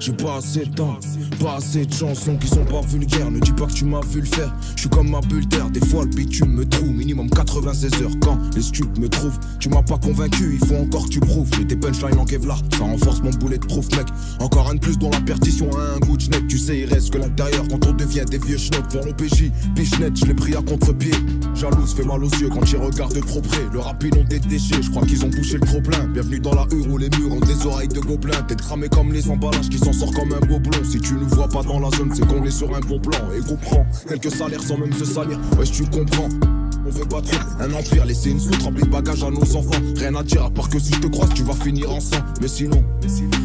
J'ai pas assez de temps, pas assez de chansons qui sont pas vulgaires. Ne dis pas que tu m'as vu le faire, je suis comme ma bulle d'air. Des fois le bitume me trouve, minimum 96 heures. Quand les stups me trouvent, tu m'as pas convaincu, il faut encore que tu prouves. J'ai tes punchlines en Kevlar, ça renforce mon boulet de proof mec. Encore un de plus dont la perdition a un goût de schneck. Tu sais il reste que l'intérieur quand on devient des vieux schnocks. Vers l'OPJ, bichette, je l'ai pris à contre-pied. Jalouse fait mal aux yeux quand ils regardent de trop près. Le rap ils ont des déchets, je crois qu'ils ont bouché le trop plein. Bienvenue dans la hure où les murs ont des oreilles de gobelins. T'es cramé comme les emballages qui s'en sort comme un gobelin. Si tu nous vois pas dans la zone, c'est qu'on est sur un bon plan. Et comprends, quelques salaires sans même se salir. Ouais, tu comprends. On veut pas trop un empire, laisser une soute remplie de bagages à nos enfants. Rien à dire à part que si je te croise, tu vas finir ensemble. Mais sinon,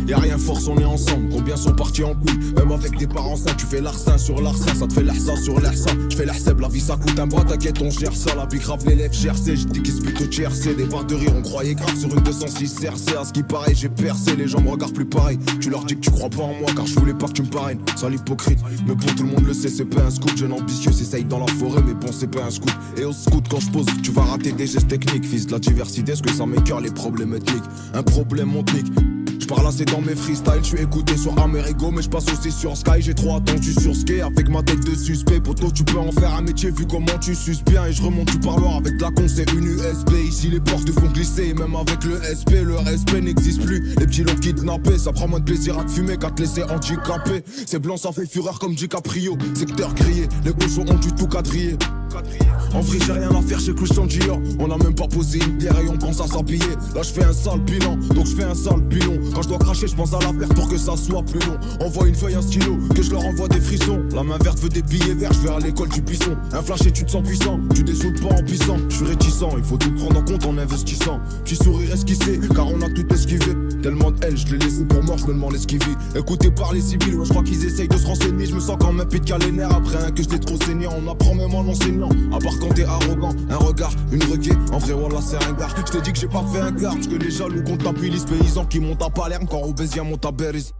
y'a rien force, on est ensemble. Combien sont partis en couille, même avec des parents sains. Tu fais l'arsin sur l'arsin, ça te fait l'ahsa sur l'ahsa. Je fais l'ahseb, la vie ça coûte un bras, t'inquiète, on gère ça. La big grave l'élève GRC, j'ai dit qu'ils se butent au TRC. Des barres de rire, on croyait grave sur une 206 CRC. À ce qui paraît, j'ai percé, les gens me regardent plus pareil. Tu leur dis que tu crois pas en moi, car je voulais pas que tu me parraines. Sale hypocrite, mais bon, tout le monde le sait, c'est pas un scoop. Jeune ambitieux, s'essaye dans la forêt, mais bon, c'est pas un scoop. Et au scout, quand je pose, tu vas rater des gestes techniques. Fils de la diversité, est-ce que ça m'écœure les problèmes ethniques? Un problème montique. J'parle assez dans mes freestyles, j'suis écouté sur Amerigo, mais j'passe aussi sur Sky. J'ai trop attendu sur Ski avec ma tête de suspect. Poto, tu peux en faire un métier vu comment tu suces bien. Et je remonte du parloir avec de la con, c'est une USB. Ici les portes te font glisser, et même avec le SP, le respect n'existe plus. Les petits l'ont kidnappé, ça prend moins de plaisir à te fumer qu'à te laisser handicapé. C'est blanc, ça fait fureur comme DiCaprio. Secteur grillé, les cochons ont du tout quadrillé. En vrai j'ai rien à faire chez Christian Dior. On a même pas posé une bière et on pense à s'habiller. Là je fais un sale bilan, donc je fais un sale bilan. Quand je dois cracher je pense à la perte pour que ça soit plus long. Envoie une feuille, un stylo, que je leur envoie des frissons. La main verte veut des billets verts, je vais à l'école du buisson. Un flash et tu te sens puissant, tu dessoutes pas en puissant. Je suis réticent, il faut tout prendre en compte en investissant. Petit sourire esquissé, car on a tout esquivé. Tellement de haine, je l'ai laissé pour mort, je me demande esquiver. Écouté par les civils, ouais, je crois qu'ils essayent de se renseigner. Je me sens comme un pit de nerfs après un que j'étais trop saignant. On apprend même en enseignant. À part quand t'es arrogant, un regard, une requête, en vrai voilà c'est un gars. Je t'ai dit que j'ai pas fait un quart, parce que les jaloux comptent à Pilis, paysans qui montent à Palerme quand Robésien monte à Béris.